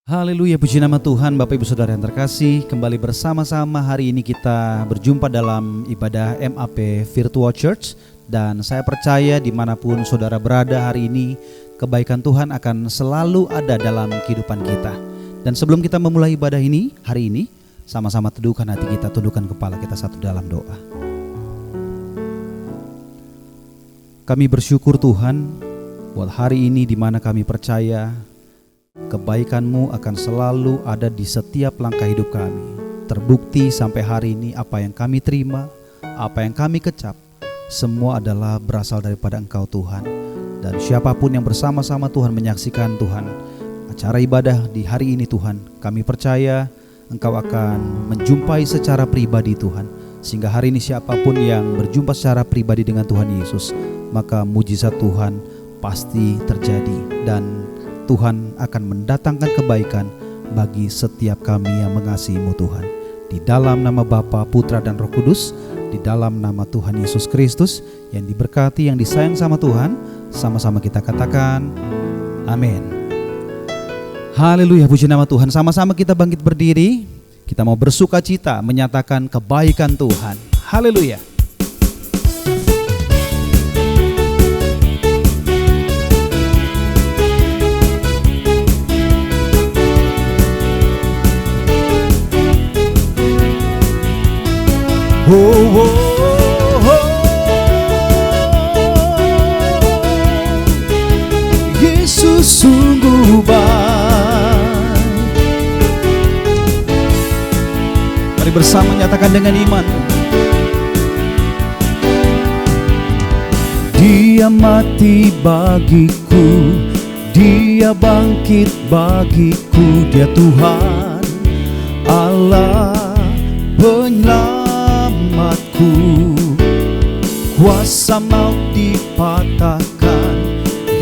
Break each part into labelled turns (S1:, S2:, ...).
S1: Haleluya, puji nama Tuhan. Bapak Ibu Saudara yang terkasih, kembali bersama-sama hari ini kita berjumpa dalam ibadah MAP Virtual Church. Dan saya percaya dimanapun saudara berada hari ini, kebaikan Tuhan akan selalu ada dalam kehidupan kita. Dan sebelum kita memulai ibadah ini, hari ini, sama-sama teduhkan hati kita, tundukkan kepala kita satu dalam doa. Kami bersyukur Tuhan buat hari ini di mana kami percaya kebaikan-Mu akan selalu ada di setiap langkah hidup kami. Terbukti sampai hari ini apa yang kami terima, apa yang kami kecap, semua adalah berasal daripada Engkau Tuhan. Dan siapapun yang bersama-sama Tuhan menyaksikan Tuhan acara ibadah di hari ini Tuhan, kami percaya Engkau akan menjumpai secara pribadi Tuhan. Sehingga hari ini siapapun yang berjumpa secara pribadi dengan Tuhan Yesus, maka mujizat Tuhan pasti terjadi. Dan Tuhan akan mendatangkan kebaikan bagi setiap kami yang mengasihi-Mu Tuhan. Di dalam nama Bapa, Putra dan Roh Kudus, di dalam nama Tuhan Yesus Kristus yang diberkati, yang disayang sama Tuhan, sama-sama kita katakan amin. Haleluya, puji nama Tuhan. Sama-sama kita bangkit berdiri. Kita mau bersuka cita menyatakan kebaikan Tuhan. Haleluya. Oh, oh, oh. Yesus sungguh baik. Mari bersama nyatakan dengan iman. Dia mati bagiku, Dia bangkit bagiku, Dia Tuhan Allah penyelamat. Kuasa maut dipatahkan,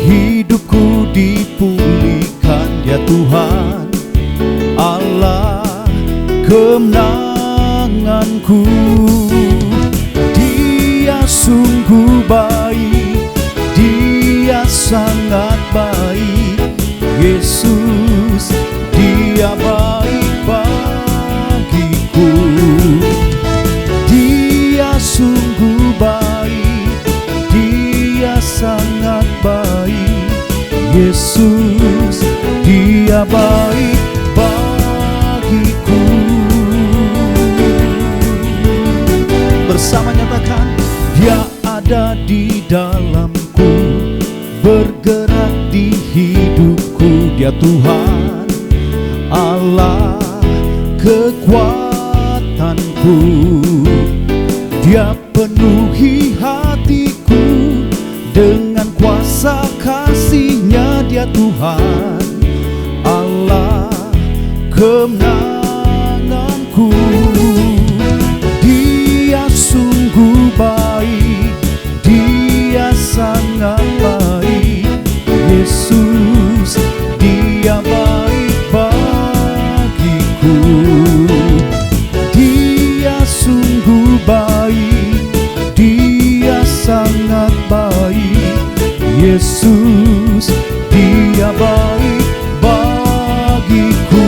S1: hidupku dipulihkan, Dia Tuhan Allah kemenanganku. Dia sungguh baik, Dia sangat baik, Yesus Dia baik bagiku. Sungguh baik, Dia sangat baik, Yesus Dia baik bagiku. Bersama nyatakan, Dia ada di dalamku, bergerak di hidupku, Dia Tuhan Allah kekuatanku. Dia penuhi hatiku dengan kuasa kasih-Nya, Dia Tuhan Allah kemenanganku. Dia sungguh baik, Dia sangat baik, Yesus Dia baik bagiku. Dia sungguh baik, Dia sangat baik, Yesus Dia baik bagiku.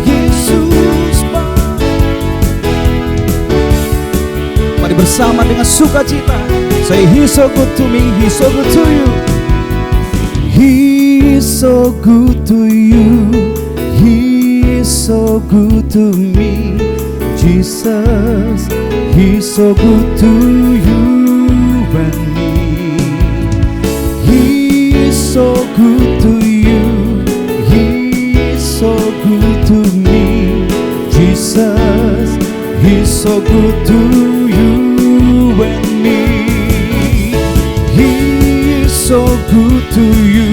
S1: Yesus baik. Mari bersama dengan sukacita, say He's so good to me, He's so good to you. He is so good to you, He is so good to me, Jesus, He's so good to you and me. He is so good to you, He is so good to me, Jesus, He's so good to you and me. He is so good to you,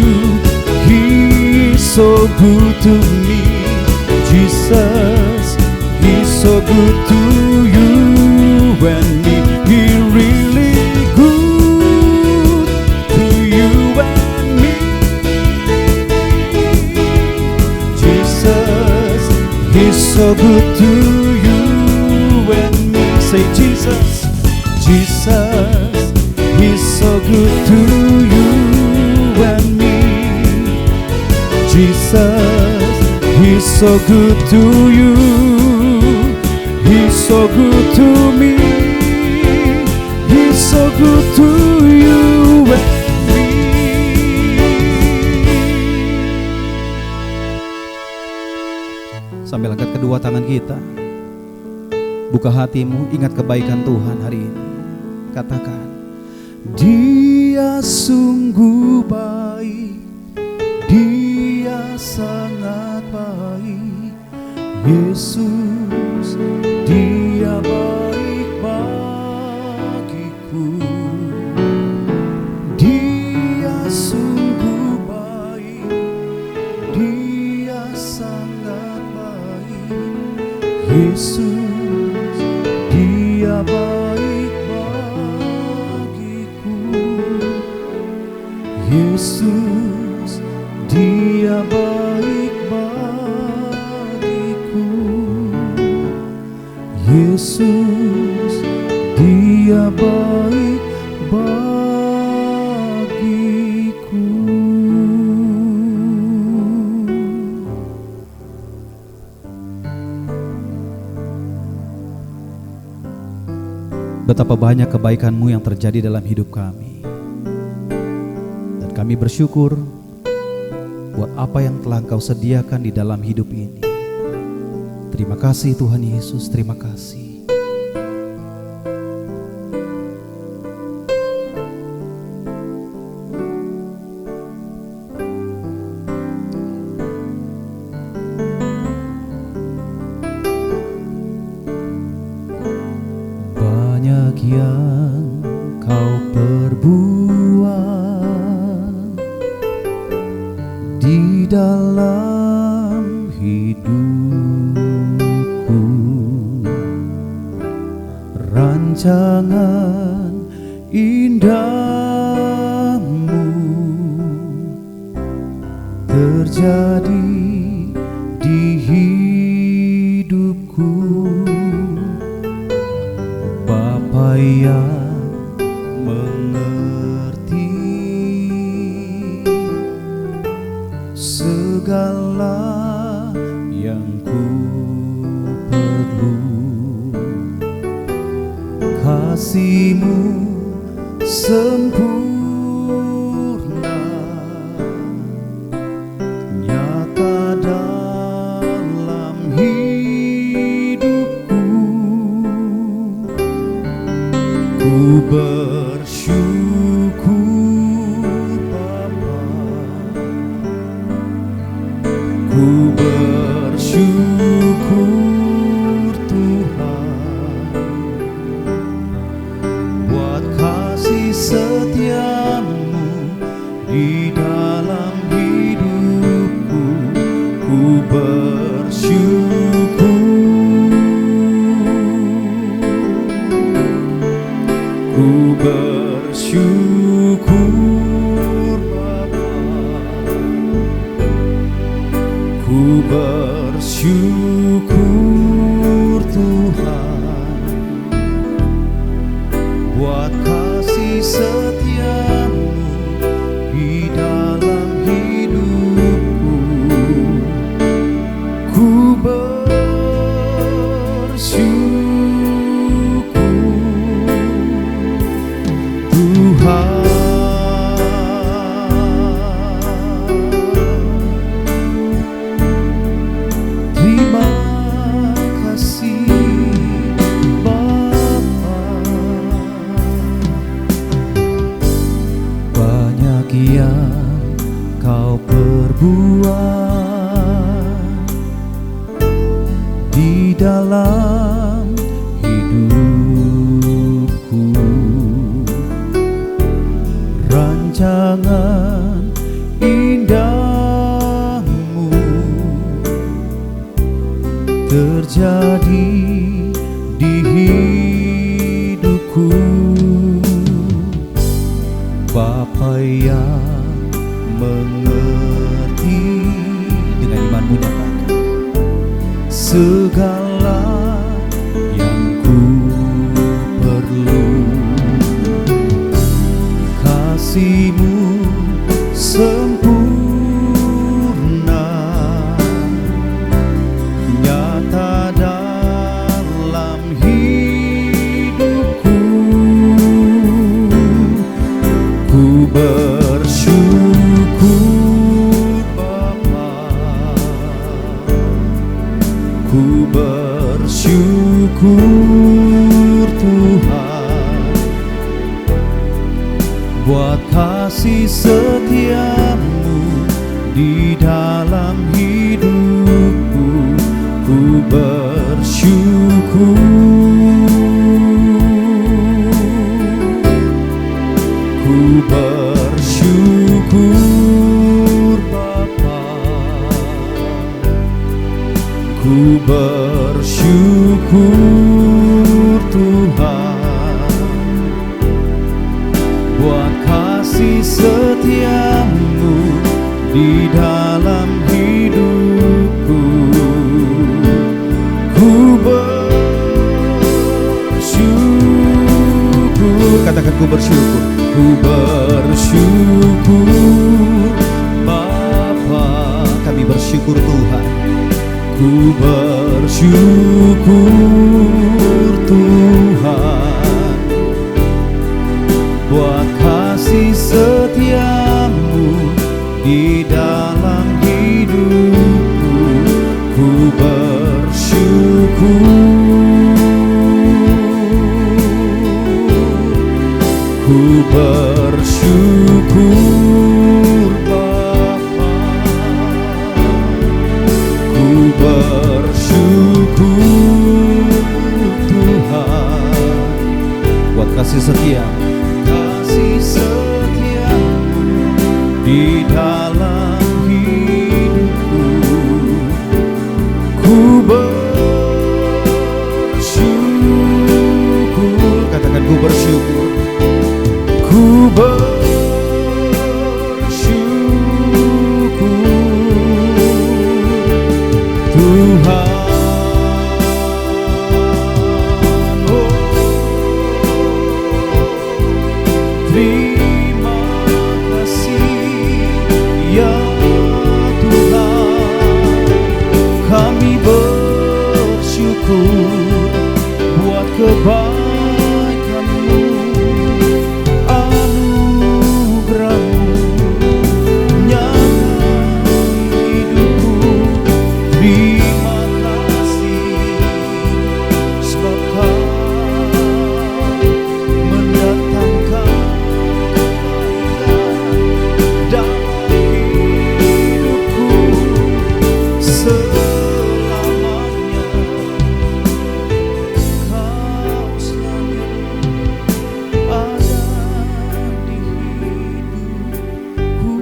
S1: He is so good to me, Jesus, He's so good to you and me. He really good to you and me, Jesus, He's so good to you and me. Say Jesus, Jesus, so good to you and me. Jesus, He's so good to you. He's so good to me. He's so good to you and me. Sambil angkat kedua tangan kita, buka hatimu, ingat kebaikan Tuhan hari ini. Katakan, Dia sungguh baik, Dia sangat baik. Yesus, Dia baik bagiku. Dia sungguh baik, Dia sangat baik. Yesus, Dia baik bagiku. Yesus, Dia baik bagiku. Yesus, Dia baik bagiku. Betapa banyak kebaikan-Mu yang terjadi dalam hidup kami. Dan kami bersyukur buat apa yang telah Engkau sediakan di dalam hidup ini. Terima kasih Tuhan Yesus, terima kasih. Banyak yang Kau perbuat di dalam hidupku. Rancangan indahmu terjadi di hidupku. Bapa yang mengerti segala yang ku perlu. Kasih-Mu sempurna, nyata dalam hidupku. Ku bersyukur Bapa, ku bersyukur Tuhan, buat kasih setia-Mu di dalam hidupku. Ku bersyukur, ku bersyukur Bapa, ku bersyukur Tuhan, buat kasih setia-Mu di dalam hidupku. Ku bersyukur Tuhan. Terima kasih Bapa. Banyak yang Kau perbuat di dalam hidupku. Rancangan indahmu terjadi di hidupku. Bapa yang mengerti, dengan imanmu nyatakan segala yang ku perlu. kasih-Mu sempurna, nyata dalam hidupku. Ku bersyukur Bapa, ku bersyukur Tuhan, buat kasih setia-Mu di dalam hidupku. Ku bersyukur, ku bersyukur Bapa, ku bersyukur Tuhan, buat kasih setia-Mu di dalam hidupku. Ku bersyukur, katakan ku bersyukur. Ku bersyukur Bapa, kami bersyukur Tuhan. Ku bersyukur Tuhan, buat kasih setia-Mu di dalam hidupku. Ku bersyukur, ku bersyukur Bapa, ku bersyukur Tuhan, buat kasih setia-Mu, kasih setia-Mu di dalam hidupku. Ku bersyukur, katakan ku bersyukur. Ku bersyukur Tuhan. Oh, terima kasih ya Tuhan, kami bersyukur buat kebaikan-Mu, anugerah-Mu, nyata hidupku. Terima kasih sebab Kau mendatangkan kebaikan dalam hidupku selamanya. Kau selalu ada di hidupku.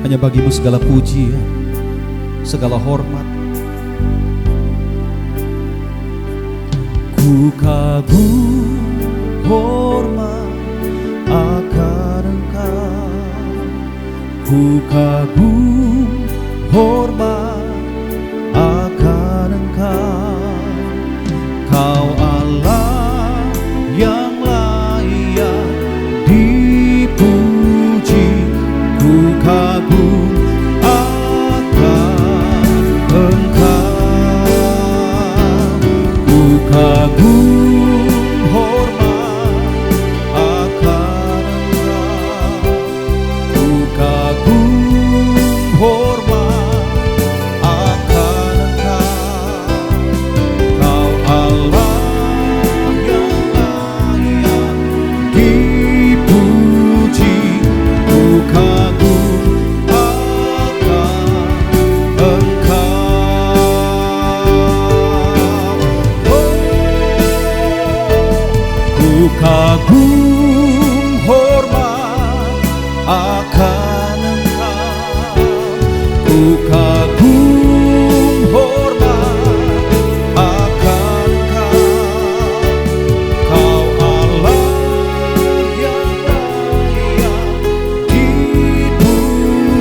S1: Hanya bagi-Mu segala pujian, segala hormat. Ku kagum hormat akan Engkau, ku kagum hormat akan Engkau. Kau Allah yang layak dipuji, ku kagum akan Engkau. Ku kagum hormat akan Engkau, ku kagum hormat akan Engkau. Kau Allah yang layak dipuji, ku kagum akan Engkau. Oh, ku kagum hormat akan Engkau, ku kagum hormat akan Engkau. Kau Allah yang layak dipuji,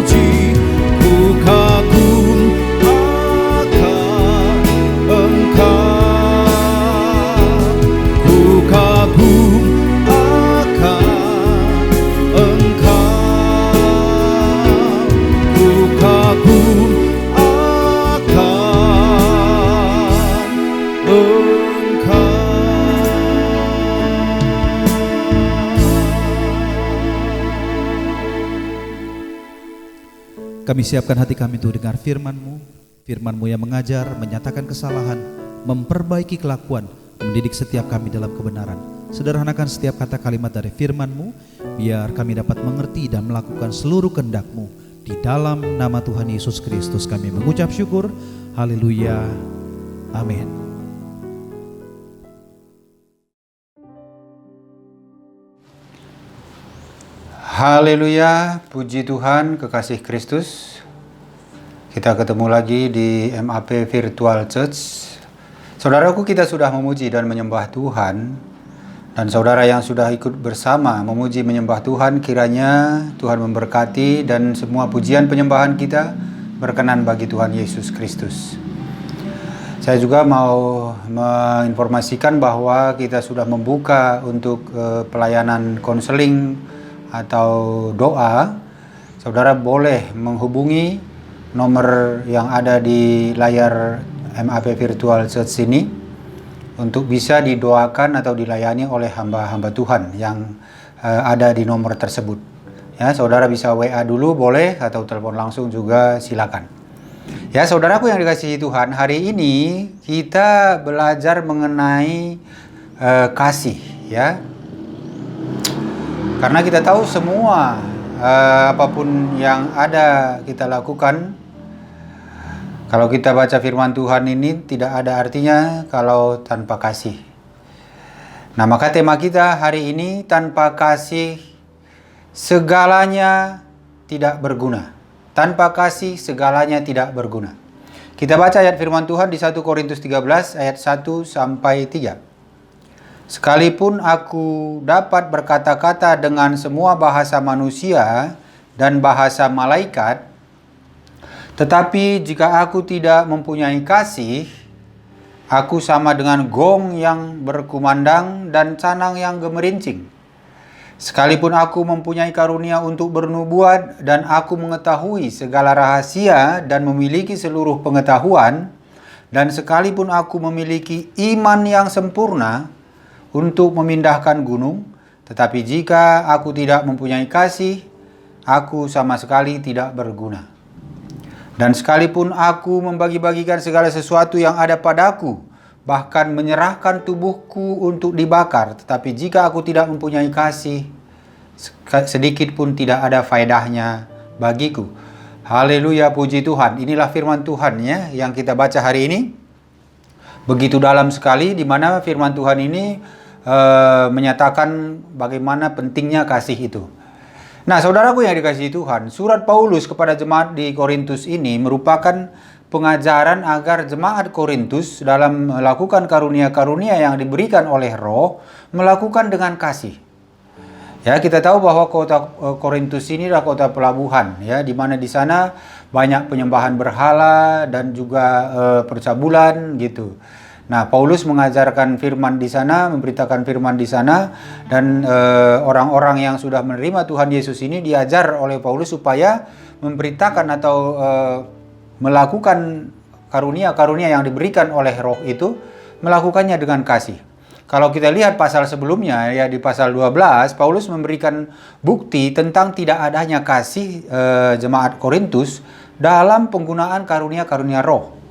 S1: Kami siapkan hati kami untuk dengar firman-Mu, firman-Mu yang mengajar, menyatakan kesalahan, memperbaiki kelakuan, mendidik setiap kami dalam kebenaran. Sederhanakan setiap kata kalimat dari firman-Mu, biar kami dapat mengerti dan melakukan seluruh kehendak-Mu. Di dalam nama Tuhan Yesus Kristus kami mengucap syukur. Haleluya. Amin.
S2: Haleluya, puji Tuhan, kekasih Kristus. Kita ketemu lagi di MAP Virtual Church. Saudaraku, kita sudah memuji dan menyembah Tuhan. Dan saudara yang sudah ikut bersama memuji menyembah Tuhan, kiranya Tuhan memberkati dan semua pujian penyembahan kita berkenan bagi Tuhan Yesus Kristus. Saya juga mau menginformasikan bahwa kita sudah membuka untuk pelayanan konseling atau doa. Saudara boleh menghubungi nomor yang ada di layar MAP Virtual Church ini untuk bisa didoakan atau dilayani oleh hamba-hamba Tuhan yang ada di nomor tersebut. Ya, saudara bisa WA dulu boleh atau telepon langsung juga silakan. Ya, saudaraku yang dikasihi Tuhan, hari ini kita belajar mengenai kasih, ya. Karena kita tahu semua apapun yang ada kita lakukan, kalau kita baca firman Tuhan ini tidak ada artinya kalau tanpa kasih. Nah, maka tema kita hari ini, tanpa kasih segalanya tidak berguna. Tanpa kasih segalanya tidak berguna. Kita baca ayat firman Tuhan di 1 Korintus 13 ayat 1 sampai 3. Sekalipun aku dapat berkata-kata dengan semua bahasa manusia dan bahasa malaikat, tetapi jika aku tidak mempunyai kasih, aku sama dengan gong yang berkumandang dan canang yang gemerincing. Sekalipun aku mempunyai karunia untuk bernubuat dan aku mengetahui segala rahasia dan memiliki seluruh pengetahuan, dan sekalipun aku memiliki iman yang sempurna untuk memindahkan gunung, tetapi jika aku tidak mempunyai kasih, aku sama sekali tidak berguna. Dan sekalipun aku membagi-bagikan segala sesuatu yang ada padaku, bahkan menyerahkan tubuhku untuk dibakar, tetapi jika aku tidak mempunyai kasih, sedikit pun tidak ada faedahnya bagiku. Haleluya, puji Tuhan. Inilah firman Tuhan, ya, yang kita baca hari ini. Begitu dalam sekali, di mana firman Tuhan ini menyatakan bagaimana pentingnya kasih itu. Nah, saudaraku yang dikasihi Tuhan, surat Paulus kepada jemaat di Korintus ini merupakan pengajaran agar jemaat Korintus dalam melakukan karunia-karunia yang diberikan oleh Roh, melakukan dengan kasih. Ya, kita tahu bahwa kota Korintus ini adalah kota pelabuhan, ya, di mana di sana banyak penyembahan berhala dan juga percabulan gitu. Nah, Paulus mengajarkan firman di sana, memberitakan firman di sana, dan orang-orang yang sudah menerima Tuhan Yesus ini diajar oleh Paulus supaya memberitakan atau melakukan karunia-karunia yang diberikan oleh Roh itu, melakukannya dengan kasih. Kalau kita lihat pasal sebelumnya, ya, di pasal 12, Paulus memberikan bukti tentang tidak adanya kasih jemaat Korintus dalam penggunaan karunia-karunia Roh.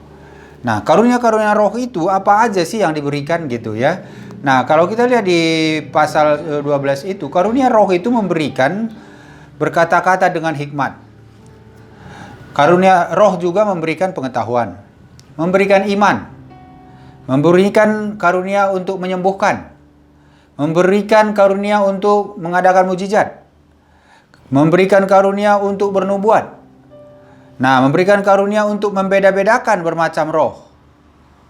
S2: Nah, karunia-karunia Roh itu apa aja sih yang diberikan gitu, ya. Nah, kalau kita lihat di pasal 12 itu, karunia Roh itu memberikan berkata-kata dengan hikmat. Karunia Roh juga memberikan pengetahuan, memberikan iman, memberikan karunia untuk menyembuhkan, memberikan karunia untuk mengadakan mujizat, memberikan karunia untuk bernubuat. Nah, memberikan karunia untuk membeda-bedakan bermacam roh.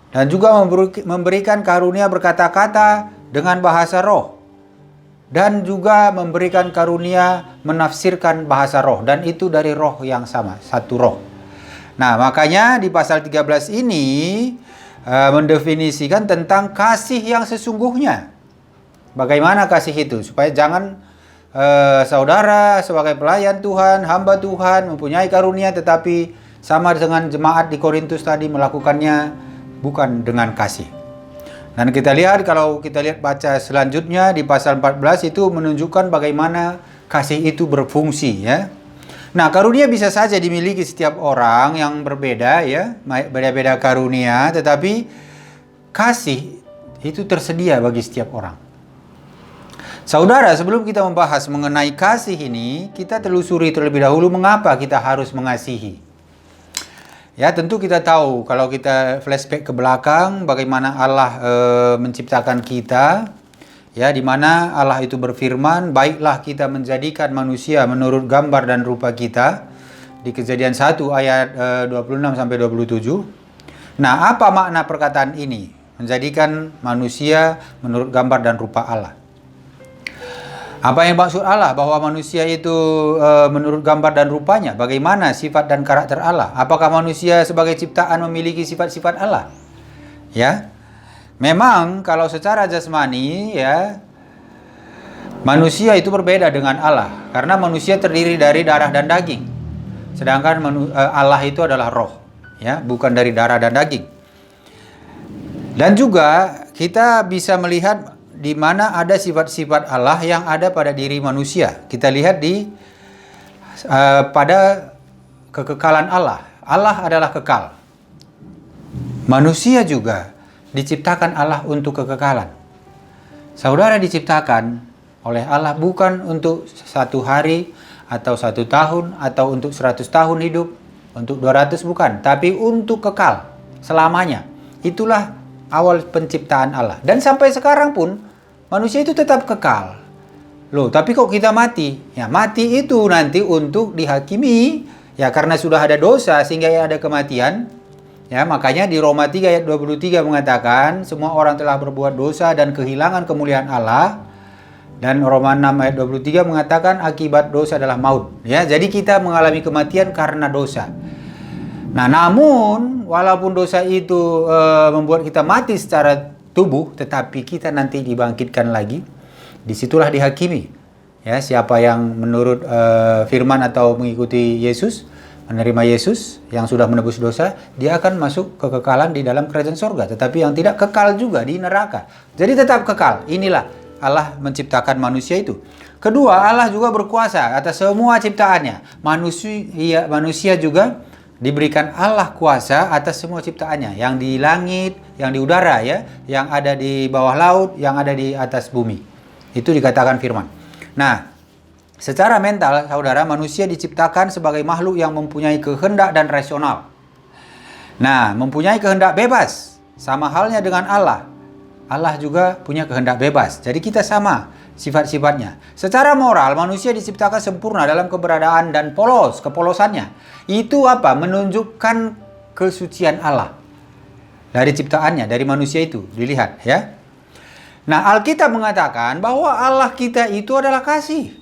S2: Dan juga memberikan karunia berkata-kata dengan bahasa roh. Dan juga memberikan karunia menafsirkan bahasa roh. Dan itu dari roh yang sama, satu roh. Nah, makanya di pasal 13 ini mendefinisikan tentang kasih yang sesungguhnya. Bagaimana kasih itu? Supaya jangan saudara sebagai pelayan Tuhan, hamba Tuhan, mempunyai karunia tetapi sama dengan jemaat di Korintus tadi melakukannya bukan dengan kasih. Dan kita lihat, kalau kita lihat baca selanjutnya di pasal 14 itu menunjukkan bagaimana kasih itu berfungsi, ya. Nah, karunia bisa saja dimiliki setiap orang yang berbeda ya, beda-beda karunia, tetapi kasih itu tersedia bagi setiap orang. Saudara, sebelum kita membahas mengenai kasih ini, kita telusuri terlebih dahulu mengapa kita harus mengasihi. Ya, tentu kita tahu kalau kita flashback ke belakang bagaimana Allah menciptakan kita. Ya, di mana Allah itu berfirman, baiklah kita menjadikan manusia menurut gambar dan rupa kita. Di Kejadian 1 ayat 26 sampai 27. Nah, apa makna perkataan ini? Menjadikan manusia menurut gambar dan rupa Allah. Apa yang maksud Allah bahwa manusia itu menurut gambar dan rupanya? Bagaimana sifat dan karakter Allah? Apakah manusia sebagai ciptaan memiliki sifat-sifat Allah? Ya. Memang kalau secara jasmani ya, manusia itu berbeda dengan Allah karena manusia terdiri dari darah dan daging. Sedangkan Allah itu adalah roh, ya, bukan dari darah dan daging. Dan juga kita bisa melihat di mana ada sifat-sifat Allah yang ada pada diri manusia. Kita lihat di pada kekekalan Allah. Allah adalah kekal. Manusia juga diciptakan Allah untuk kekekalan. Saudara diciptakan oleh Allah bukan untuk 1 hari atau 1 tahun atau untuk 100 tahun hidup, untuk 200 bukan, tapi untuk kekal selamanya. Itulah awal penciptaan Allah. Dan sampai sekarang pun manusia itu tetap kekal. Loh, tapi kok kita mati? Ya, mati itu nanti untuk dihakimi. Ya, karena sudah ada dosa sehingga ada kematian. Ya, makanya di Roma 3 ayat 23 mengatakan semua orang telah berbuat dosa dan kehilangan kemuliaan Allah. Dan Roma 6 ayat 23 mengatakan akibat dosa adalah maut. Ya, jadi kita mengalami kematian karena dosa. Nah, namun walaupun dosa itu membuat kita mati secara tubuh, tetapi kita nanti dibangkitkan lagi. Disitulah dihakimi. Ya, siapa yang menurut firman atau mengikuti Yesus, menerima Yesus yang sudah menebus dosa, dia akan masuk kekekalan di dalam kerajaan sorga. Tetapi yang tidak kekal juga di neraka. Jadi tetap kekal. Inilah Allah menciptakan manusia itu. Kedua, Allah juga berkuasa atas semua ciptaannya. Manusia juga diberikan Allah kuasa atas semua ciptaannya. Yang di langit, yang di udara ya, yang ada di bawah laut, yang ada di atas bumi. Itu dikatakan firman. Nah, secara mental, saudara, manusia diciptakan sebagai makhluk yang mempunyai kehendak dan rasional. Nah, mempunyai kehendak bebas. Sama halnya dengan Allah. Allah juga punya kehendak bebas. Jadi kita sama sifat-sifatnya. Secara moral, manusia diciptakan sempurna dalam keberadaan dan kepolosannya. Itu apa? Menunjukkan kesucian Allah. Dari ciptaannya, dari manusia itu. Dilihat ya. Nah, Alkitab mengatakan bahwa Allah kita itu adalah kasih.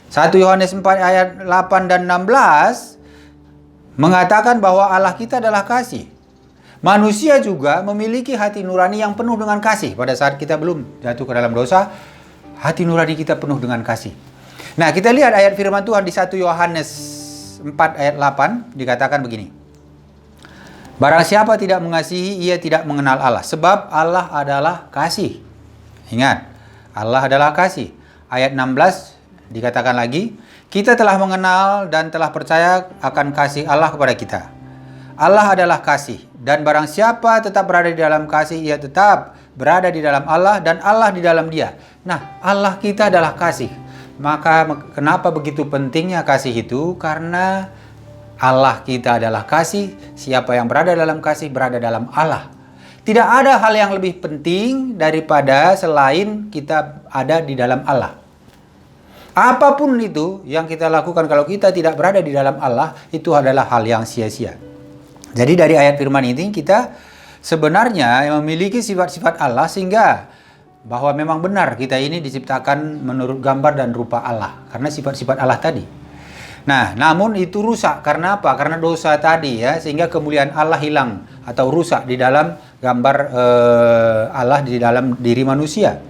S2: 1 Yohanes 4 ayat 8 dan 16 mengatakan bahwa Allah kita adalah kasih. Manusia juga memiliki hati nurani yang penuh dengan kasih. Pada saat kita belum jatuh ke dalam dosa, hati nurani kita penuh dengan kasih. Nah, kita lihat ayat firman Tuhan di 1 Yohanes 4 ayat 8 dikatakan begini. Barang siapa tidak mengasihi, ia tidak mengenal Allah. Sebab Allah adalah kasih. Ingat, Allah adalah kasih. Ayat 16 dikatakan lagi, kita telah mengenal dan telah percaya akan kasih Allah kepada kita. Allah adalah kasih, dan barang siapa tetap berada di dalam kasih, ia tetap berada di dalam Allah dan Allah di dalam dia. Nah, Allah kita adalah kasih. Maka kenapa begitu pentingnya kasih itu? Karena Allah kita adalah kasih, siapa yang berada dalam kasih berada dalam Allah. Tidak ada hal yang lebih penting daripada selain kita ada di dalam Allah. Apapun itu yang kita lakukan kalau kita tidak berada di dalam Allah, itu adalah hal yang sia-sia. Jadi dari ayat firman ini kita sebenarnya memiliki sifat-sifat Allah sehingga bahwa memang benar kita ini diciptakan menurut gambar dan rupa Allah. Karena sifat-sifat Allah tadi. Nah, namun itu rusak karena apa? Karena dosa tadi ya, sehingga kemuliaan Allah hilang atau rusak di dalam gambar Allah di dalam diri manusia.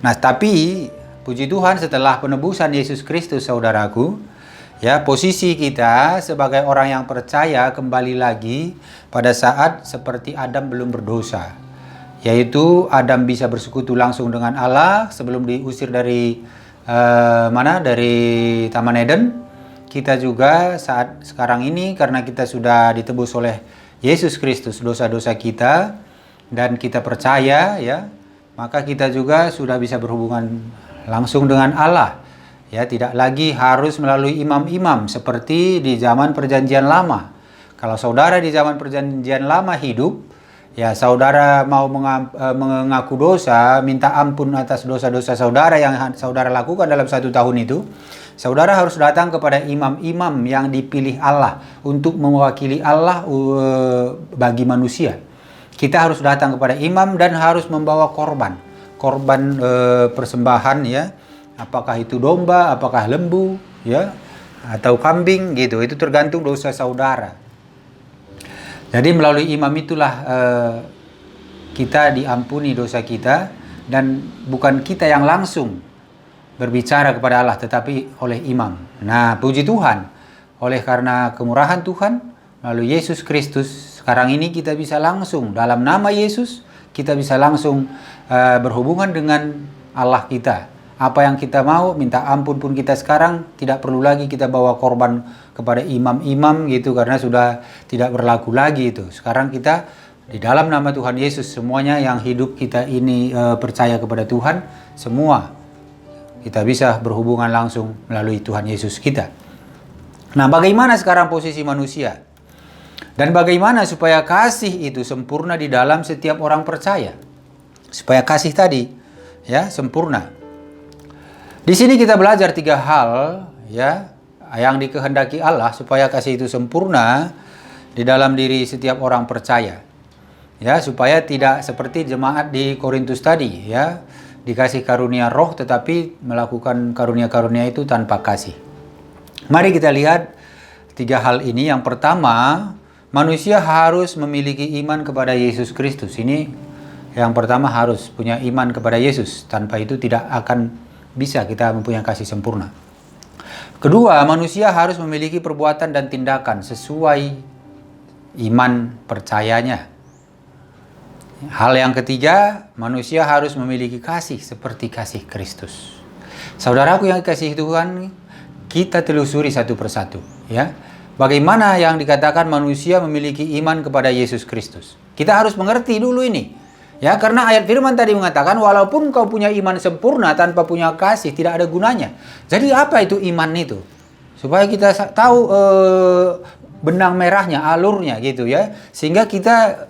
S2: Nah, tapi puji Tuhan setelah penebusan Yesus Kristus, saudaraku, ya, posisi kita sebagai orang yang percaya kembali lagi pada saat seperti Adam belum berdosa. Yaitu Adam bisa bersekutu langsung dengan Allah sebelum diusir dari dari Taman Eden. kita juga saat sekarang ini karena kita sudah ditebus oleh Yesus Kristus dosa-dosa kita dan kita percaya ya, maka kita juga sudah bisa berhubungan langsung dengan Allah. Ya, tidak lagi harus melalui imam-imam seperti di zaman Perjanjian Lama. Kalau saudara di zaman Perjanjian Lama hidup, ya saudara mau mengaku dosa, minta ampun atas dosa-dosa saudara yang saudara lakukan dalam 1 tahun itu, saudara harus datang kepada imam-imam yang dipilih Allah untuk mewakili Allah bagi manusia. Kita harus datang kepada imam dan harus membawa korban persembahan ya. Apakah itu domba, apakah lembu, ya, atau kambing gitu. Itu tergantung dosa saudara. Jadi melalui imam itulah kita diampuni dosa kita, dan bukan kita yang langsung berbicara kepada Allah, tetapi oleh imam. Nah, puji Tuhan, oleh karena kemurahan Tuhan melalui Yesus Kristus, sekarang ini kita bisa langsung dalam nama Yesus, kita bisa langsung berhubungan dengan Allah kita. Apa yang kita mau, minta ampun pun kita sekarang tidak perlu lagi kita bawa korban kepada imam-imam gitu, karena sudah tidak berlaku lagi itu. Sekarang kita di dalam nama Tuhan Yesus, semuanya yang hidup kita ini percaya kepada Tuhan, semua kita bisa berhubungan langsung melalui Tuhan Yesus kita. Nah, bagaimana sekarang posisi manusia? Dan bagaimana supaya kasih itu sempurna di dalam setiap orang percaya? Supaya kasih tadi ya sempurna. Di sini kita belajar 3 hal ya yang dikehendaki Allah supaya kasih itu sempurna di dalam diri setiap orang percaya. Ya, supaya tidak seperti jemaat di Korintus tadi ya, dikasih karunia roh tetapi melakukan karunia-karunia itu tanpa kasih. Mari kita lihat 3 hal ini. Yang pertama, manusia harus memiliki iman kepada Yesus Kristus. Ini yang pertama, harus punya iman kepada Yesus. Tanpa itu tidak akan bisa kita mempunyai kasih sempurna. Kedua, manusia harus memiliki perbuatan dan tindakan sesuai iman percayanya. Hal yang ketiga, manusia harus memiliki kasih seperti kasih Kristus. Saudaraku yang dikasihi Tuhan, kita telusuri satu persatu ya. Bagaimana yang dikatakan manusia memiliki iman kepada Yesus Kristus? Kita harus mengerti dulu ini. Ya, karena ayat firman tadi mengatakan walaupun kau punya iman sempurna tanpa punya kasih tidak ada gunanya. Jadi apa itu iman itu? Supaya kita tahu benang merahnya, alurnya gitu ya. Sehingga kita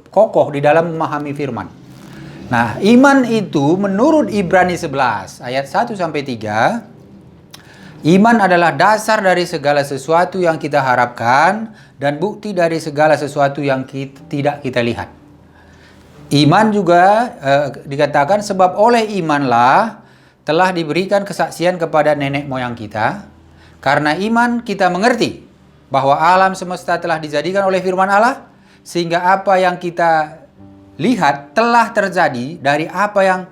S2: kokoh di dalam memahami firman. Nah, iman itu menurut Ibrani 11 ayat 1 sampai 3, iman adalah dasar dari segala sesuatu yang kita harapkan dan bukti dari segala sesuatu yang tidak kita lihat. Iman juga dikatakan sebab oleh imanlah telah diberikan kesaksian kepada nenek moyang kita. Karena iman kita mengerti bahwa alam semesta telah dijadikan oleh firman Allah, sehingga apa yang kita lihat telah terjadi dari apa yang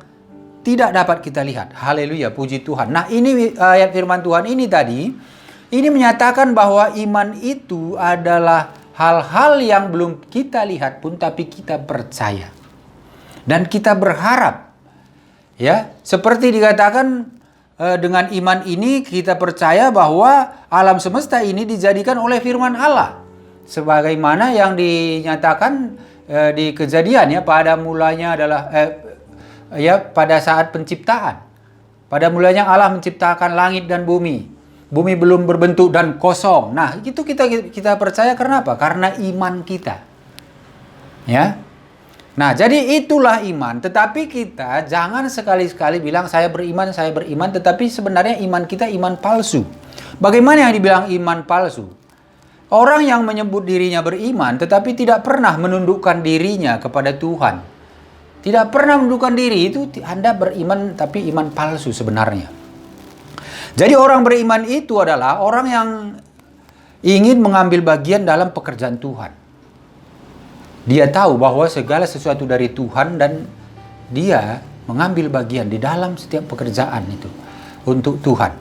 S2: tidak dapat kita lihat. Haleluya, puji Tuhan. Nah, ini ayat firman Tuhan ini tadi, ini menyatakan bahwa iman itu adalah hal-hal yang belum kita lihat pun tapi kita percaya. Dan kita berharap, ya, seperti dikatakan dengan iman ini kita percaya bahwa alam semesta ini dijadikan oleh firman Allah. Sebagaimana yang dinyatakan di Kejadian ya, pada mulanya adalah pada saat penciptaan. Pada mulanya Allah menciptakan langit dan bumi. Bumi belum berbentuk dan kosong. Nah, itu kita percaya karena apa? Karena iman kita. Ya. Nah, jadi itulah iman. Tetapi kita jangan sekali-sekali bilang saya beriman, tetapi sebenarnya iman kita iman palsu. Bagaimana yang dibilang iman palsu? Orang yang menyebut dirinya beriman, tetapi tidak pernah menundukkan dirinya kepada Tuhan. Tidak pernah menundukkan diri, itu Anda beriman, tapi iman palsu sebenarnya. Jadi orang beriman itu adalah orang yang ingin mengambil bagian dalam pekerjaan Tuhan. Dia tahu bahwa segala sesuatu dari Tuhan dan dia mengambil bagian di dalam setiap pekerjaan itu untuk Tuhan.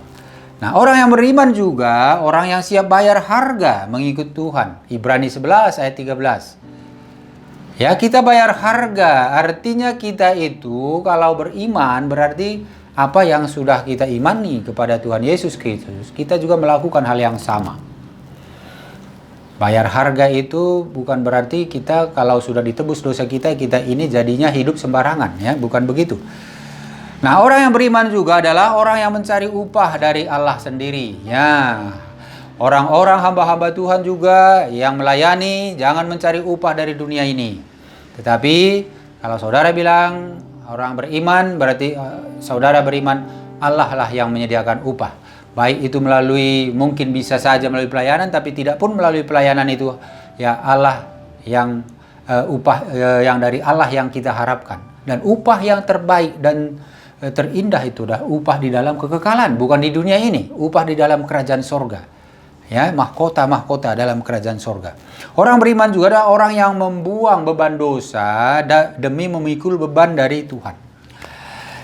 S2: Nah, orang yang beriman juga orang yang siap bayar harga mengikut Tuhan. Ibrani 11 ayat 13. Ya, kita bayar harga, artinya kita itu kalau beriman berarti apa yang sudah kita imani kepada Tuhan Yesus Kristus, kita juga melakukan hal yang sama. Bayar harga itu bukan berarti kita kalau sudah ditebus dosa kita ini jadinya hidup sembarangan, ya, bukan begitu. Nah, orang yang beriman juga adalah orang yang mencari upah dari Allah sendiri, ya. Orang-orang hamba-hamba Tuhan juga yang melayani jangan mencari upah dari dunia ini. Tetapi kalau saudara bilang orang beriman, berarti saudara beriman Allah lah yang menyediakan upah. Baik itu melalui, mungkin bisa saja melalui pelayanan, tapi tidak pun melalui pelayanan itu, ya Allah yang upah yang dari Allah yang kita harapkan. Dan upah yang terbaik dan terindah itu dah upah di dalam kekekalan, bukan di dunia ini, upah di dalam kerajaan sorga, ya, mahkota dalam kerajaan sorga. Orang beriman juga adalah orang yang membuang beban dosa demi memikul beban dari Tuhan.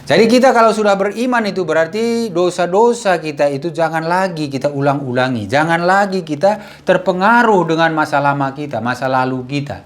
S2: Jadi kita kalau sudah beriman itu berarti dosa-dosa kita itu jangan lagi kita ulang-ulangi, jangan lagi kita terpengaruh dengan masa lama kita, masa lalu kita.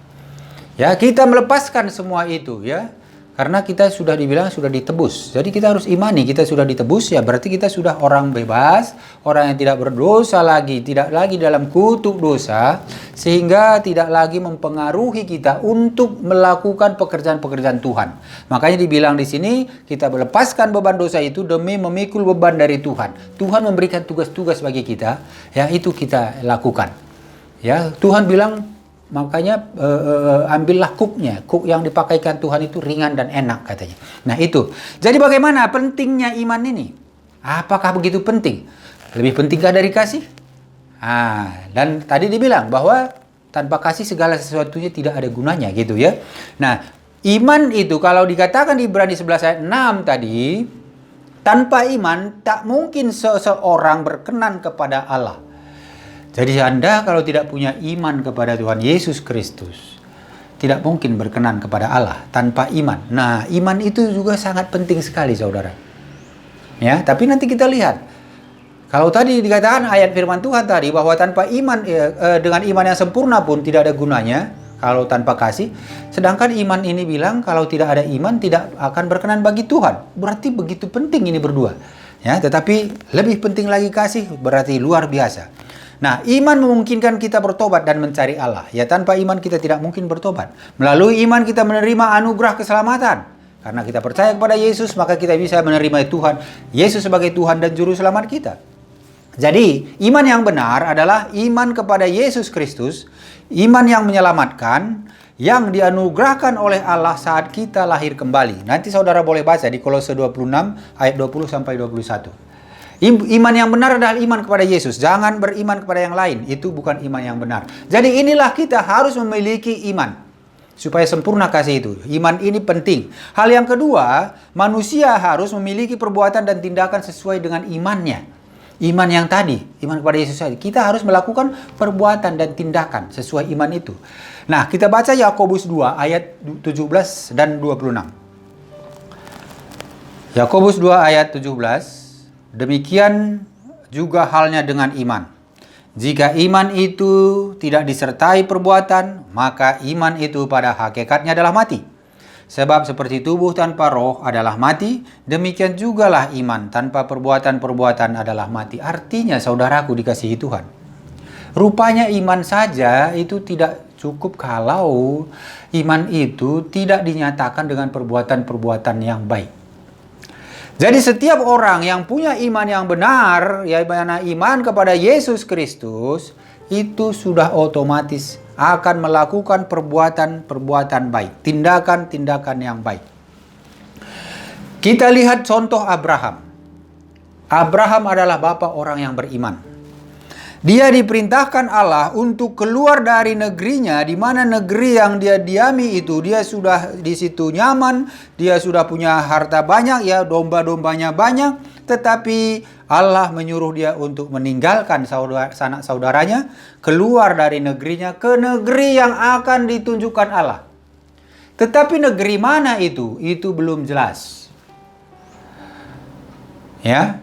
S2: Ya, kita melepaskan semua itu, ya. Karena kita sudah dibilang sudah ditebus. Jadi kita harus imani kita sudah ditebus, ya berarti kita sudah orang bebas, orang yang tidak berdosa lagi, tidak lagi dalam kutuk dosa, sehingga tidak lagi mempengaruhi kita untuk melakukan pekerjaan-pekerjaan Tuhan. Makanya dibilang di sini kita melepaskan beban dosa itu demi memikul beban dari Tuhan. Tuhan memberikan tugas-tugas bagi kita, ya itu kita lakukan. Ya, Tuhan bilang makanya ambillah kuknya, kuk yang dipakaikan Tuhan itu ringan dan enak katanya. Nah itu, jadi bagaimana pentingnya iman ini? Apakah begitu penting? Lebih pentingkah dari kasih? Dan tadi dibilang bahwa tanpa kasih segala sesuatunya tidak ada gunanya gitu, ya. Nah, iman itu kalau dikatakan di Ibrani 11 ayat 6 tadi, tanpa iman tak mungkin seseorang berkenan kepada Allah. Jadi Anda kalau tidak punya iman kepada Tuhan Yesus Kristus, tidak mungkin berkenan kepada Allah tanpa iman. Nah, iman itu juga sangat penting sekali, saudara. Ya, tapi nanti kita lihat. Kalau tadi dikatakan ayat firman Tuhan tadi bahwa tanpa iman, dengan iman yang sempurna pun tidak ada gunanya kalau tanpa kasih. Sedangkan iman ini bilang kalau tidak ada iman tidak akan berkenan bagi Tuhan. Berarti begitu penting ini berdua. Ya, tetapi lebih penting lagi kasih, berarti luar biasa. Nah, iman memungkinkan kita bertobat dan mencari Allah. Ya, tanpa iman kita tidak mungkin bertobat. Melalui iman kita menerima anugerah keselamatan. Karena kita percaya kepada Yesus, maka kita bisa menerima Tuhan, Yesus sebagai Tuhan dan Juru Selamat kita. Jadi, iman yang benar adalah iman kepada Yesus Kristus, iman yang menyelamatkan, yang dianugerahkan oleh Allah saat kita lahir kembali. Nanti saudara boleh baca di Kolose 26 ayat 20 sampai 21. Iman yang benar adalah iman kepada Yesus. Jangan beriman kepada yang lain. Itu bukan iman yang benar. Jadi inilah kita harus memiliki iman. Supaya sempurna kasih itu. Iman ini penting. Hal yang kedua, manusia harus memiliki perbuatan dan tindakan sesuai dengan imannya. Iman yang tadi, iman kepada Yesus tadi. Kita harus melakukan perbuatan dan tindakan sesuai iman itu. Nah, kita baca Yakobus 2 ayat 17 dan 26. Yakobus 2 ayat 17. Demikian juga halnya dengan iman. Jika iman itu tidak disertai perbuatan, maka iman itu pada hakikatnya adalah mati. Sebab seperti tubuh tanpa roh adalah mati, demikian jugalah iman tanpa perbuatan-perbuatan adalah mati. Artinya, saudaraku dikasihi Tuhan, rupanya iman saja itu tidak cukup kalau iman itu tidak dinyatakan dengan perbuatan-perbuatan yang baik. Jadi setiap orang yang punya iman yang benar, yaitu iman kepada Yesus Kristus, itu sudah otomatis akan melakukan perbuatan-perbuatan baik, tindakan-tindakan yang baik. Kita lihat contoh Abraham. Abraham adalah bapa orang yang beriman. Dia diperintahkan Allah untuk keluar dari negerinya, di mana negeri yang dia diami itu dia sudah di situ nyaman, dia sudah punya harta banyak, ya domba-dombanya banyak, tetapi Allah menyuruh dia untuk meninggalkan sanak saudaranya, keluar dari negerinya ke negeri yang akan ditunjukkan Allah. Tetapi negeri mana itu? Itu belum jelas. Ya.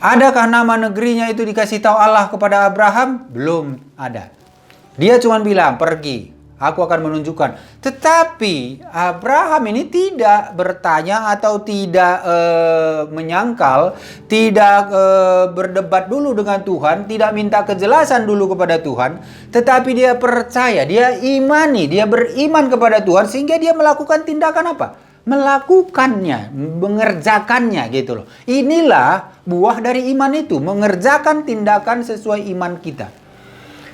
S2: Adakah nama negerinya itu dikasih tahu Allah kepada Abraham? Belum ada. Dia cuma bilang, pergi. aku akan menunjukkan. Tetapi Abraham ini tidak bertanya atau tidak menyangkal, tidak berdebat dulu dengan Tuhan, tidak minta kejelasan dulu kepada Tuhan, tetapi dia percaya, dia imani, dia beriman kepada Tuhan sehingga dia melakukan tindakan apa? Melakukannya, mengerjakannya gitu loh. Inilah buah dari iman itu, mengerjakan tindakan sesuai iman kita.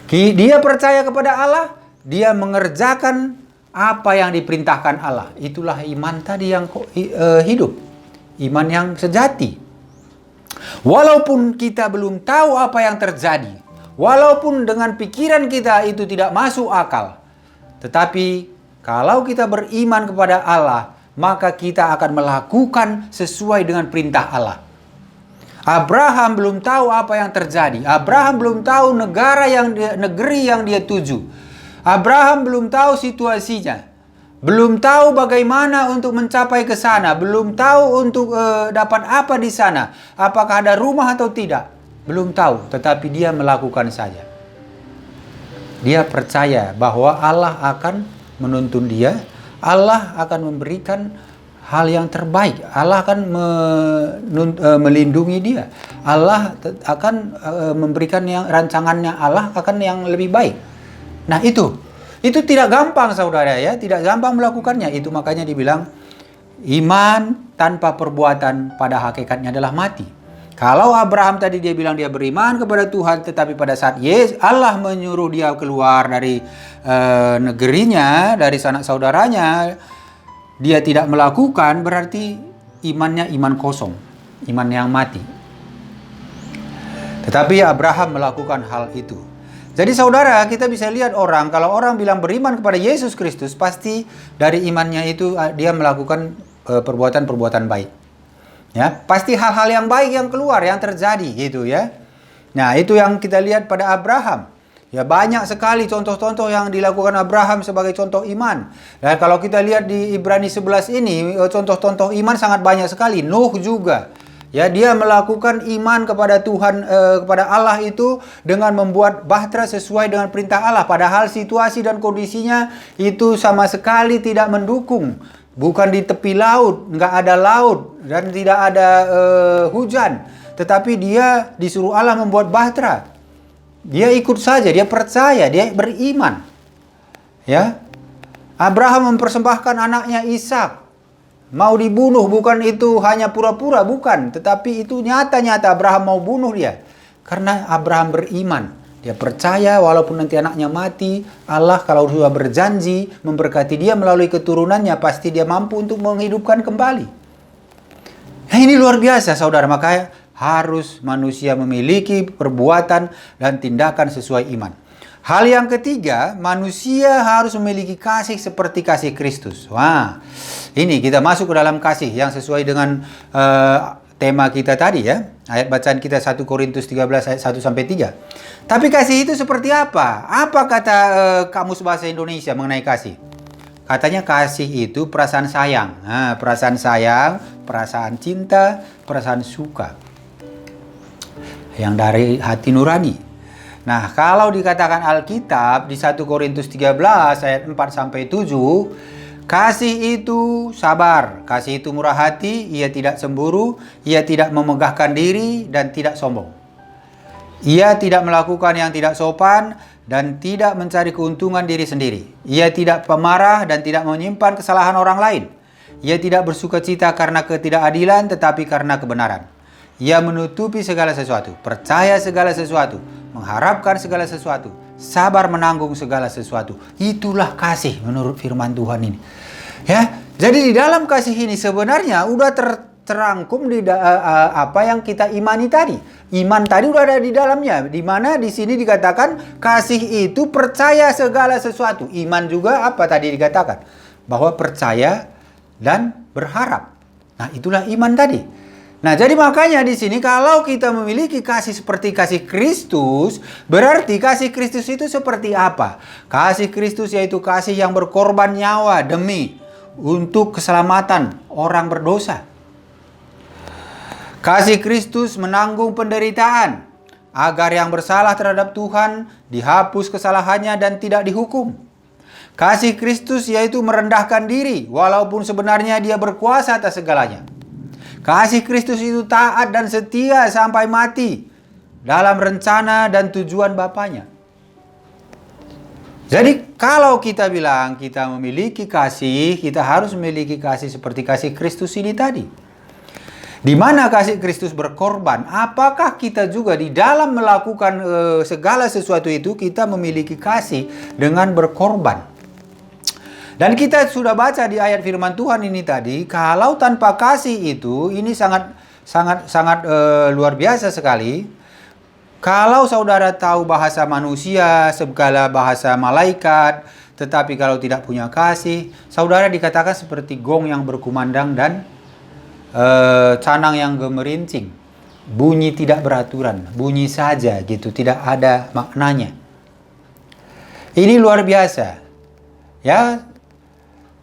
S2: Dia percaya kepada Allah, dia mengerjakan apa yang diperintahkan Allah. Itulah iman tadi yang hidup, iman yang sejati. Walaupun kita belum tahu apa yang terjadi, walaupun dengan pikiran kita itu tidak masuk akal, tetapi kalau kita beriman kepada Allah, maka kita akan melakukan sesuai dengan perintah Allah. Abraham belum tahu apa yang terjadi. Abraham belum tahu negeri yang dia tuju. Abraham belum tahu situasinya. Belum tahu bagaimana untuk mencapai ke sana. Belum tahu untuk dapat apa di sana. Apakah ada rumah atau tidak. Belum tahu. Tetapi dia melakukan saja. Dia percaya bahwa Allah akan menuntun dia. Allah akan memberikan hal yang terbaik. Allah akan melindungi dia. Allah akan memberikan yang rancangannya Allah akan yang lebih baik. Nah itu tidak gampang saudara ya. Tidak gampang melakukannya. Itu makanya dibilang iman tanpa perbuatan pada hakikatnya adalah mati. Kalau Abraham tadi dia bilang dia beriman kepada Tuhan, tetapi pada saat Allah menyuruh dia keluar dari negerinya, dari sanak saudaranya, dia tidak melakukan, berarti imannya iman kosong, iman yang mati. Tetapi Abraham melakukan hal itu. Jadi saudara, kita bisa lihat kalau orang bilang beriman kepada Yesus Kristus, pasti dari imannya itu dia melakukan perbuatan-perbuatan baik. Ya, pasti hal-hal yang baik yang keluar, yang terjadi gitu ya. Nah, itu yang kita lihat pada Abraham. Ya, banyak sekali contoh-contoh yang dilakukan Abraham sebagai contoh iman. Dan kalau kita lihat di Ibrani 11 ini, contoh-contoh iman sangat banyak sekali. Nuh juga. Ya, dia melakukan iman kepada Tuhan, kepada Allah itu dengan membuat bahtera sesuai dengan perintah Allah. Padahal situasi dan kondisinya itu sama sekali tidak mendukung. Bukan di tepi laut, nggak ada laut dan tidak ada hujan. Tetapi dia disuruh Allah membuat bahtera. Dia ikut saja, dia percaya, dia beriman. Ya, Abraham mempersembahkan anaknya Ishak. Mau dibunuh, bukan itu hanya pura-pura, bukan. Tetapi itu nyata-nyata Abraham mau bunuh dia. Karena Abraham beriman. Dia percaya walaupun nanti anaknya mati, Allah kalau sudah berjanji memberkati dia melalui keturunannya, pasti dia mampu untuk menghidupkan kembali. Nah, ini luar biasa saudara, makanya harus manusia memiliki perbuatan dan tindakan sesuai iman. Hal yang ketiga, manusia harus memiliki kasih seperti kasih Kristus. Wah, ini kita masuk ke dalam kasih yang sesuai dengan tema kita tadi ya. Ayat bacaan kita 1 Korintus 13 ayat 1-3. Tapi kasih itu seperti apa? Apa kata Kamus Bahasa Indonesia mengenai kasih? Katanya kasih itu perasaan sayang. Nah, perasaan sayang, perasaan cinta, perasaan suka. Yang dari hati nurani. Nah, kalau dikatakan Alkitab di 1 Korintus 13 ayat 4-7, kasih itu sabar, kasih itu murah hati, ia tidak cemburu, ia tidak memegahkan diri dan tidak sombong. Ia tidak melakukan yang tidak sopan dan tidak mencari keuntungan diri sendiri. Ia tidak pemarah dan tidak menyimpan kesalahan orang lain. Ia tidak bersukacita karena ketidakadilan tetapi karena kebenaran. Ia menutupi segala sesuatu, percaya segala sesuatu, mengharapkan segala sesuatu, sabar menanggung segala sesuatu. Itulah kasih menurut firman Tuhan ini. Ya, jadi di dalam kasih ini sebenarnya udah terangkum di apa yang kita imani tadi. Iman tadi udah ada di dalamnya. Di mana di sini dikatakan kasih itu percaya segala sesuatu. Iman juga apa tadi dikatakan? Bahwa percaya dan berharap. Nah, itulah iman tadi. Nah, jadi makanya di sini kalau kita memiliki kasih seperti kasih Kristus, berarti kasih Kristus itu seperti apa? Kasih Kristus yaitu kasih yang berkorban nyawa demi untuk keselamatan orang berdosa. Kasih Kristus menanggung penderitaan agar yang bersalah terhadap Tuhan dihapus kesalahannya dan tidak dihukum. Kasih Kristus yaitu merendahkan diri, walaupun sebenarnya dia berkuasa atas segalanya. Kasih Kristus itu taat dan setia sampai mati dalam rencana dan tujuan Bapanya. Jadi kalau kita bilang kita memiliki kasih, kita harus memiliki kasih seperti kasih Kristus ini tadi. Di mana kasih Kristus berkorban, apakah kita juga di dalam melakukan segala sesuatu itu kita memiliki kasih dengan berkorban? Dan kita sudah baca di ayat firman Tuhan ini tadi, kalau tanpa kasih itu, ini sangat luar biasa sekali. Kalau saudara tahu bahasa manusia, segala bahasa malaikat, tetapi kalau tidak punya kasih, saudara dikatakan seperti gong yang berkumandang dan canang yang gemerincing, bunyi tidak beraturan, bunyi saja gitu, tidak ada maknanya. Ini luar biasa, ya.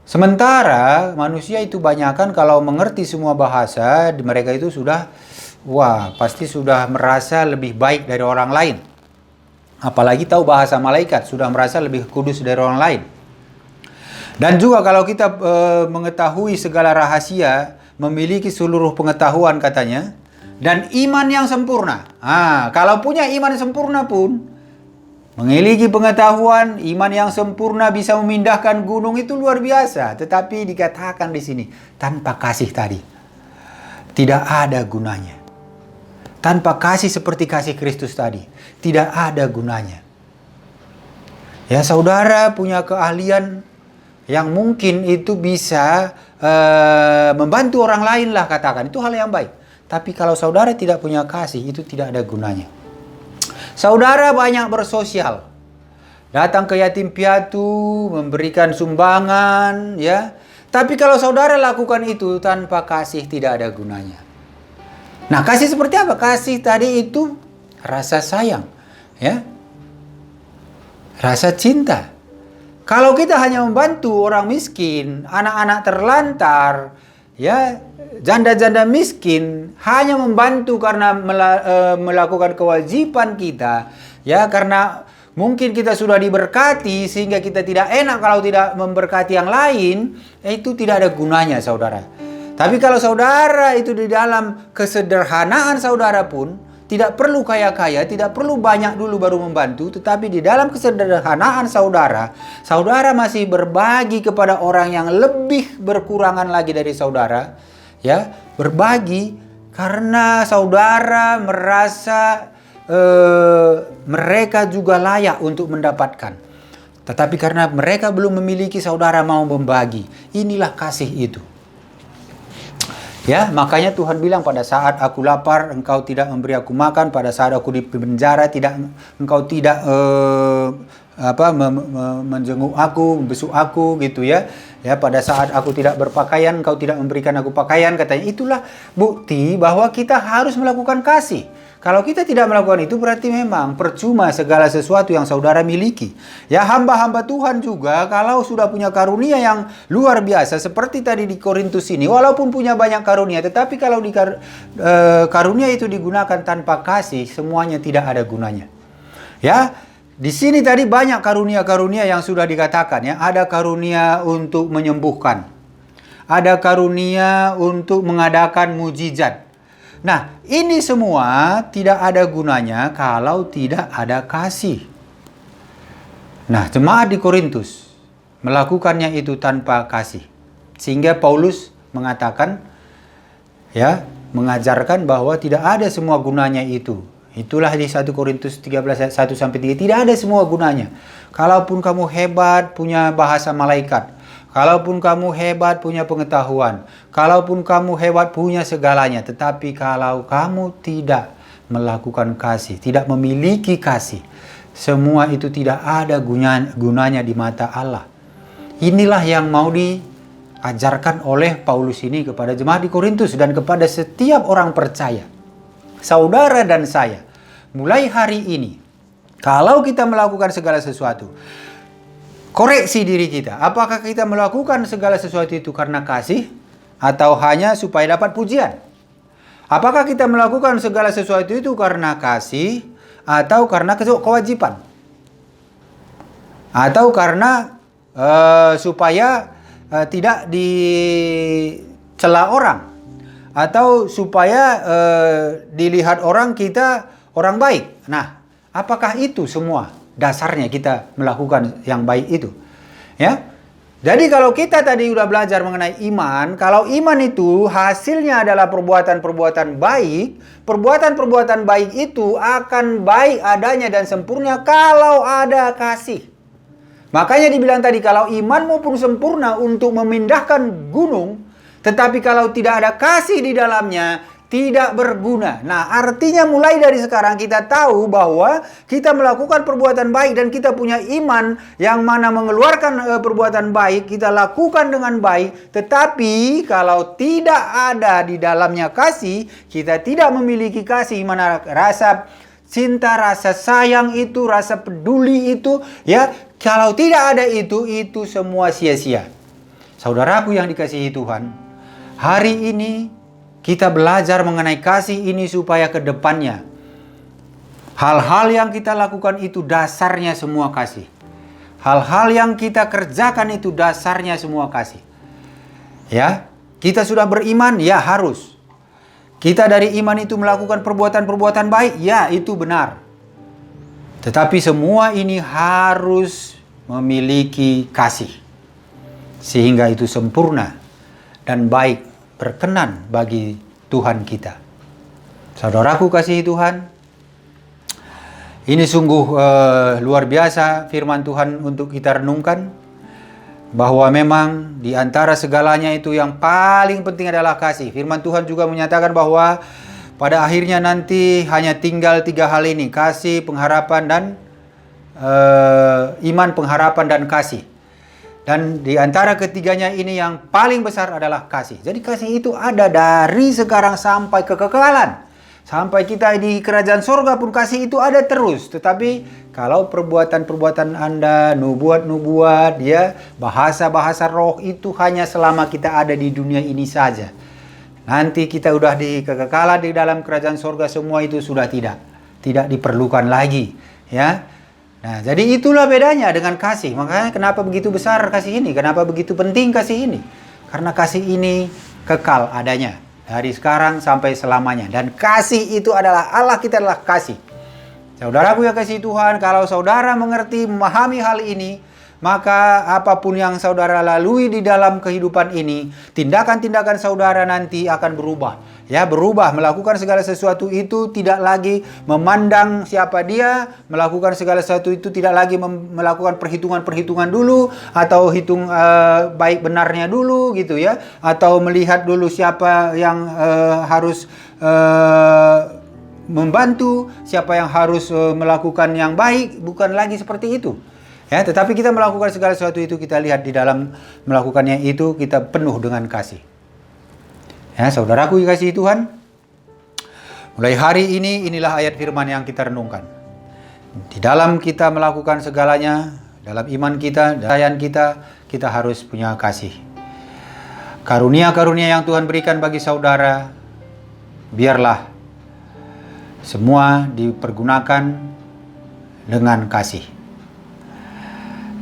S2: Sementara manusia itu banyakan kalau mengerti semua bahasa, mereka itu sudah, pasti sudah merasa lebih baik dari orang lain. Apalagi tahu bahasa malaikat, sudah merasa lebih kudus dari orang lain. Dan juga kalau kita mengetahui segala rahasia, memiliki seluruh pengetahuan katanya, dan iman yang sempurna. Kalau punya iman yang sempurna pun, memiliki pengetahuan, iman yang sempurna bisa memindahkan gunung, itu luar biasa. Tetapi dikatakan di sini, tanpa kasih tadi, tidak ada gunanya. Tanpa kasih seperti kasih Kristus tadi, tidak ada gunanya. Ya, saudara punya keahlian yang mungkin itu bisa membantu orang lain lah, katakan. Itu hal yang baik. Tapi kalau saudara tidak punya kasih, itu tidak ada gunanya. Saudara banyak bersosial. Datang ke yatim piatu, memberikan sumbangan, ya. Tapi kalau saudara lakukan itu tanpa kasih, tidak ada gunanya. Nah, kasih seperti apa? Kasih tadi itu rasa sayang, ya. Rasa cinta. Kalau kita hanya membantu orang miskin, anak-anak terlantar, ya, janda-janda miskin, hanya membantu karena melakukan kewajiban kita, ya, karena mungkin kita sudah diberkati sehingga kita tidak enak kalau tidak memberkati yang lain, itu tidak ada gunanya, saudara. Tapi kalau saudara itu di dalam kesederhanaan saudara pun, tidak perlu kaya-kaya, tidak perlu banyak dulu baru membantu, tetapi di dalam kesederhanaan saudara, saudara masih berbagi kepada orang yang lebih berkurangan lagi dari saudara, ya, berbagi karena saudara merasa mereka juga layak untuk mendapatkan. Tetapi karena mereka belum memiliki, saudara mau membagi. Inilah kasih itu. Ya, makanya Tuhan bilang, pada saat aku lapar engkau tidak memberi aku makan, pada saat aku di penjara engkau tidak menjenguk aku, membesuk aku, gitu ya. Ya, pada saat aku tidak berpakaian engkau tidak memberikan aku pakaian, katanya. Itulah bukti bahwa kita harus melakukan kasih. Kalau kita tidak melakukan itu, berarti memang percuma segala sesuatu yang saudara miliki. Ya, hamba-hamba Tuhan juga kalau sudah punya karunia yang luar biasa, seperti tadi di Korintus ini, walaupun punya banyak karunia, tetapi kalau karunia itu digunakan tanpa kasih, semuanya tidak ada gunanya. Ya, di sini tadi banyak karunia-karunia yang sudah dikatakan, ya. Ada karunia untuk menyembuhkan, ada karunia untuk mengadakan mujizat. Nah, ini semua tidak ada gunanya kalau tidak ada kasih. Nah, jemaat di Korintus melakukannya itu tanpa kasih. Sehingga Paulus mengatakan, ya, mengajarkan bahwa tidak ada semua gunanya itu. Itulah di 1 Korintus 13 ayat 1-3, tidak ada semua gunanya. Kalaupun kamu hebat punya bahasa malaikat, kalaupun kamu hebat punya pengetahuan, kalaupun kamu hebat punya segalanya, tetapi kalau kamu tidak melakukan kasih, tidak memiliki kasih, semua itu tidak ada gunanya di mata Allah. Inilah yang mau diajarkan oleh Paulus ini kepada jemaat di Korintus dan kepada setiap orang percaya. Saudara dan saya, mulai hari ini, kalau kita melakukan segala sesuatu, koreksi diri kita. Apakah kita melakukan segala sesuatu itu karena kasih atau hanya supaya dapat pujian? Apakah kita melakukan segala sesuatu itu karena kasih atau karena kewajiban? Atau karena supaya tidak dicela orang, atau supaya dilihat orang kita orang baik. Nah, apakah itu semua dasarnya kita melakukan yang baik itu? Ya. Jadi kalau kita tadi udah belajar mengenai iman, kalau iman itu hasilnya adalah perbuatan-perbuatan baik itu akan baik adanya dan sempurna kalau ada kasih. Makanya dibilang tadi, kalau imanmu pun sempurna untuk memindahkan gunung, tetapi kalau tidak ada kasih di dalamnya, tidak berguna. Nah, artinya mulai dari sekarang kita tahu bahwa kita melakukan perbuatan baik dan kita punya iman yang mana mengeluarkan perbuatan baik, kita lakukan dengan baik. Tetapi kalau tidak ada di dalamnya kasih, kita tidak memiliki kasih, mana rasa cinta, rasa sayang itu, rasa peduli itu, ya, kalau tidak ada itu semua sia-sia. Saudaraku yang dikasihi Tuhan, hari ini kita belajar mengenai kasih ini supaya ke depannya hal-hal yang kita lakukan itu dasarnya semua kasih. Hal-hal yang kita kerjakan itu dasarnya semua kasih. Ya, kita sudah beriman, ya harus. Kita dari iman itu melakukan perbuatan-perbuatan baik, ya itu benar. Tetapi semua ini harus memiliki kasih, sehingga itu sempurna dan baik, berkenan bagi Tuhan kita. Saudaraku kasih Tuhan, ini sungguh luar biasa firman Tuhan untuk kita renungkan, bahwa memang di antara segalanya itu yang paling penting adalah kasih. Firman Tuhan juga menyatakan bahwa pada akhirnya nanti hanya tinggal 3 hal ini: kasih, pengharapan, dan iman, pengharapan, dan kasih. Dan di antara ketiganya ini yang paling besar adalah kasih. Jadi kasih itu ada dari sekarang sampai kekekalan. Sampai kita di kerajaan sorga pun kasih itu ada terus. Tetapi kalau perbuatan-perbuatan Anda, nubuat-nubuat, ya, bahasa-bahasa roh itu hanya selama kita ada di dunia ini saja. Nanti kita udah di kekekalan di dalam kerajaan sorga, semua itu sudah tidak diperlukan lagi, ya. Nah, jadi itulah bedanya dengan kasih. Makanya kenapa begitu besar kasih ini? Kenapa begitu penting kasih ini? Karena kasih ini kekal adanya dari sekarang sampai selamanya. Dan kasih itu adalah Allah, kita adalah kasih. Saudaraku yang kasih Tuhan, kalau saudara mengerti, memahami hal ini, maka apapun yang saudara lalui di dalam kehidupan ini, tindakan-tindakan saudara nanti akan berubah. Ya, berubah, melakukan segala sesuatu itu tidak lagi memandang siapa dia, melakukan segala sesuatu itu tidak lagi melakukan perhitungan-perhitungan dulu, atau hitung baik benarnya dulu gitu ya, atau melihat dulu siapa yang harus membantu, siapa yang harus melakukan yang baik, bukan lagi seperti itu. Ya, tetapi kita melakukan segala sesuatu itu, kita lihat di dalam melakukannya itu kita penuh dengan kasih. Ya, saudaraku yang kasih Tuhan, mulai hari ini inilah ayat firman yang kita renungkan. Di dalam kita melakukan segalanya, dalam iman kita, dalam kita harus punya kasih. Karunia-karunia yang Tuhan berikan bagi saudara, biarlah semua dipergunakan dengan kasih.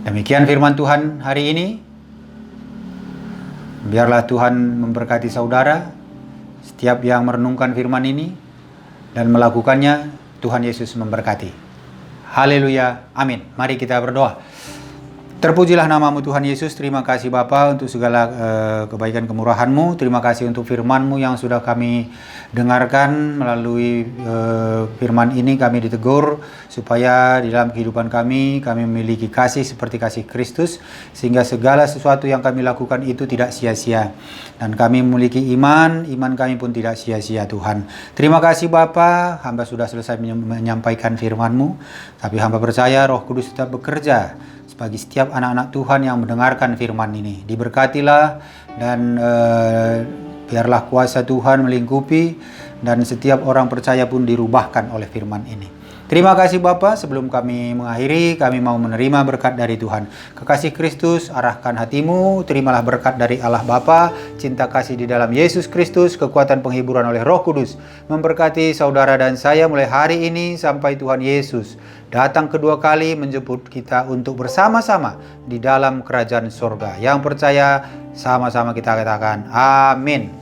S2: Demikian firman Tuhan hari ini. Biarlah Tuhan memberkati saudara, setiap yang merenungkan firman ini dan melakukannya. Tuhan Yesus memberkati. Haleluya, amin. Mari kita berdoa. Terpujilah namamu Tuhan Yesus. Terima kasih Bapa untuk segala kebaikan kemurahan-Mu. Terima kasih untuk firman-Mu yang sudah kami dengarkan. Melalui firman ini kami ditegur supaya di dalam kehidupan kami memiliki kasih seperti kasih Kristus, sehingga segala sesuatu yang kami lakukan itu tidak sia-sia. Dan kami memiliki iman kami pun tidak sia-sia Tuhan. Terima kasih Bapa, hamba sudah selesai menyampaikan firman-Mu, tapi hamba percaya Roh Kudus tetap bekerja bagi setiap anak-anak Tuhan yang mendengarkan firman ini. Diberkatilah dan biarlah kuasa Tuhan melingkupi, dan setiap orang percaya pun dirubahkan oleh firman ini. Terima kasih Bapa, sebelum kami mengakhiri, kami mau menerima berkat dari Tuhan. Kekasih Kristus, arahkan hatimu, terimalah berkat dari Allah Bapa, cinta kasih di dalam Yesus Kristus, kekuatan penghiburan oleh Roh Kudus, memberkati saudara dan saya mulai hari ini sampai Tuhan Yesus datang kedua kali menjemput kita untuk bersama-sama di dalam kerajaan surga. Yang percaya, sama-sama kita katakan, amin.